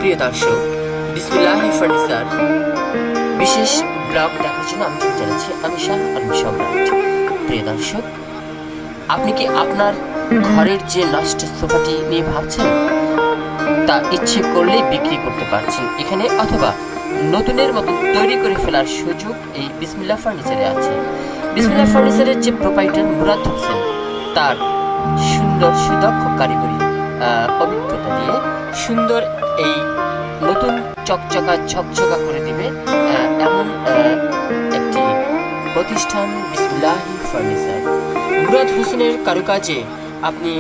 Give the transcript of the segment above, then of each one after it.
প্রিয় দর্শক, বিসমিল্লাহি ফার্নিচার বিশেষ ব্লগ দেখার জন্য আমি জানাচ্ছি আমি শাহ আলম সম্রাট। প্রিয় দর্শক, আপনি কি আপনার ঘরের যে নষ্ট সোফাটি নিয়ে ভাবছেন তা ইচ্ছে করলে বিক্রি করতে পারছেন এখানে, অথবা নতুনের মতন তৈরি করে ফেলার সুযোগ এই বিসমিল্লাহ ফার্নিচারে আছে। বিসমিল্লাহ ফার্নিচারের যে প্রোপাইটার মুরাদ হোসেন, তার সুন্দর সুদক্ষ কারিগরি অভিজ্ঞতা দিয়ে সুন্দর এই নতুন ঝকঝকা করে দিবে এমন একটি প্রতিষ্ঠান বিসমিল্লাহি ফার্নিচার। মুরাদ হোসেনের কারুকাজে আপনি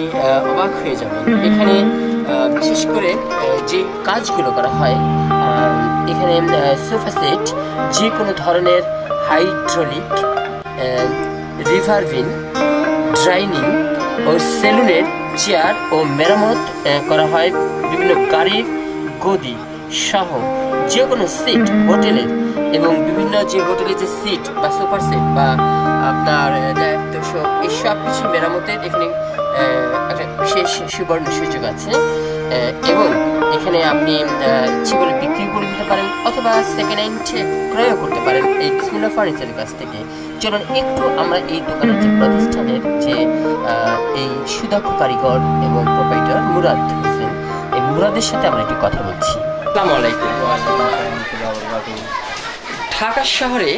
অবাক হয়ে যাবেন। এখানে বিশেষ করে যে কাজগুলো করা হয়, এখানে সোফা সেট, যে কোনো ধরনের হাইড্রোলিক, রিভারভিন, ড্রাইনিং ও সেলুনের চেয়ার ও মেরামত করা হয়। বিভিন্ন গাড়ির গদি সহ যে কোনো সিট হোটেলের, এবং বিভিন্ন যে হোটেলের যে সিট বা সোফা সেট বা আপনার এই সব কিছু মেরামতের এখানে একটা বিশেষ সুবর্ণ সুযোগ আছে। এবং এখানে আপনি ইচ্ছে করে বিক্রি করে দিতে পারেন অথবা সেকেন্ড হ্যান্ড ক্রয়ও করতে পারেন এই বিসমিল্লাহ ফার্নিচারের কাছ থেকে। চলুন একটু আমরা এই দোকানের যে প্রতিষ্ঠানের যে এই সুদক্ষ কারিগর এবং প্রোপাইটার মুরাদ হোসেন, এই মুরাদের সাথে আমরা একটু কথা বলছি। আসসালামু আলাইকুম। ঢাকা শহরে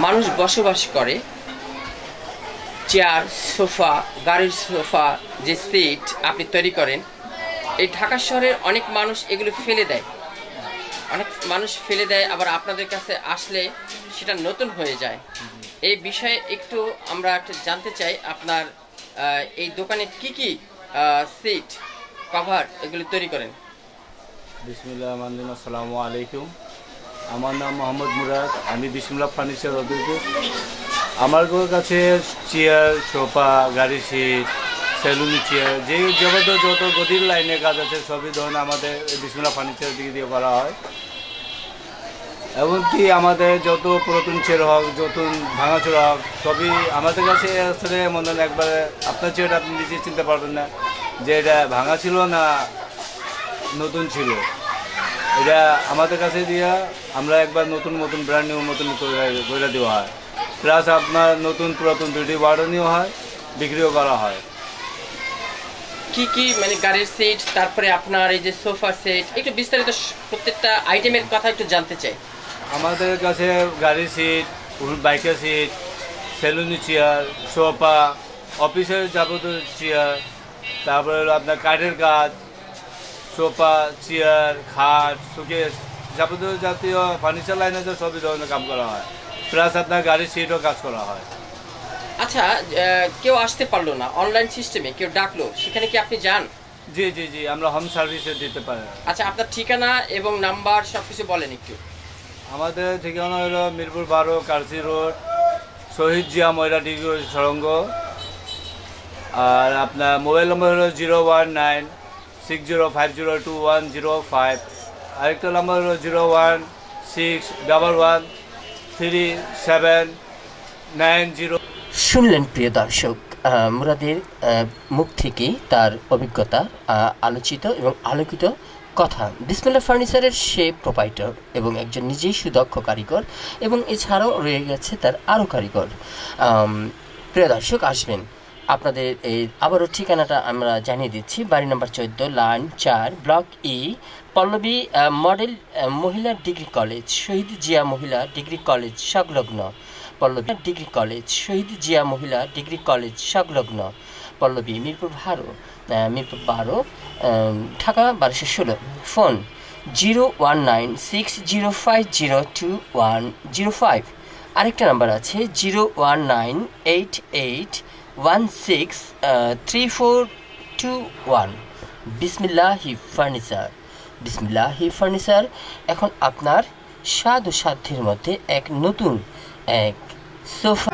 মানুষ বসবাস করে, চেয়ার, সোফা, গাড়ির সোফা, যে সিট আপনি তৈরি করেন, এই ঢাকা শহরের অনেক মানুষ এগুলো ফেলে দেয়, আবার আপনাদের কাছে আসলে সেটা নতুন হয়ে যায়। এই বিষয়ে একটু আমরা জানতে চাই, আপনার এই দোকানে কি কি সিট, কভার এগুলো তৈরি করেন? বিসমিল্লাহ, আসসালামু আলাইকুম। আমার নাম মোহাম্মদ মুরাদ, আমি বিসমিল্লাহ ফার্নিচার অধ্যক্ষ। আমার কাছে চেয়ার, সোফা, গাড়ি সিট, সেলুনি চেয়ার, যে যাবতীয় যত গদির লাইনে কাজ আছে সবই ধরনের আমাদের বিসমিল্লাহ ফার্নিচার দিকে দিয়ে করা হয়। এমনকি আমাদের যত পুরাতন চেয়ার হোক, যত ভাঙাচোরা হোক, সবই আমাদের কাছে আসলে মনে হয় একবারে আপনার চেয়ারটা আপনি নিজে চিনতে পারবেন না যে এটা ভাঙা ছিল না নতুন ছিল। এটা আমাদের কাছে দিয়া আমরা একবার নতুন ব্র্যান্ড নিউ মতন করে দেওয়া হয়, প্লাস আপনার নতুন পুরাতন দুটি ওয়ার্ডনিও হয়, বিক্রিও করা হয়। কি কি মানে গাড়ির সিট, তারপরে আপনার এই যে সোফা সেট, একটু বিস্তারিত প্রত্যেকটা আইটেমের কথা একটু জানতে চাই। আমাদের কাছে গাড়ির সিট, বাইকের সিট, সেলুনি চেয়ার, সোফা, অফিসের যাবতীয় চেয়ার, তারপরে হলো আপনার কাঠের কাজ, সোফা, চেয়ার, খাট, শোকেস, যাবতীয় জাতীয় ফার্নিচার লাইনে যে সবই ধরনের কাম করা হয়, প্লাস আপনার গাড়ির সিটও কাজ করা হয়। আচ্ছা, কেউ আসতে পারলো না, অনলাইন সিস্টেমে কেউ ডাকলো, সেখানে কি আপনি যান? জি, আমরা হোম সার্ভিসে দিতে পারি। আচ্ছা, আপনার ঠিকানা এবং নাম্বার সব কিছু বলেন একটু। আমাদের ঠিকানা হলো মিরপুর 12, কারসি রোড, শহীদ জিয়া ময়রা ডিগ্রি সরঙ্গ। আর আপনার মোবাইল নম্বর হলো 01960502105। আরেকটা নম্বর হলো 016113790। শুনলেন প্রিয় দর্শক, মুরাদের মুখ থেকে তার অভিজ্ঞতা আলোচিত এবং আলোকিত কথা। বিসমিল্লাহ ফার্নিচারের সে প্রোপাইটার এবং একজন নিজেই সুদক্ষ কারিগর, এবং এছাড়াও রয়ে গেছে তার আরও কারিগর। প্রিয় দর্শক, আসবেন। আপনাদের এই আবারও ঠিকানাটা আমরা জানিয়ে দিচ্ছি। বাড়ি number 14, line 4, block E, Pallabi model মহিলা ডিগ্রি কলেজ, শহীদ জিয়া মহিলা ডিগ্রি কলেজ সংলগ্ন, পল্লবী ডিগ্রি কলেজ, শহীদ জিয়া মহিলা ডিগ্রি কলেজ সংলগ্ন, পল্লবী, মিরপুর 12, ঢাকা 1216। ফোন 01960502105। আরেকটা নাম্বার আছে 01988163421। বিসমিল্লাহি ফার্নিচার এখন আপনার স্বাদ ও সাধ্যের মধ্যে এক নতুন এক সোফা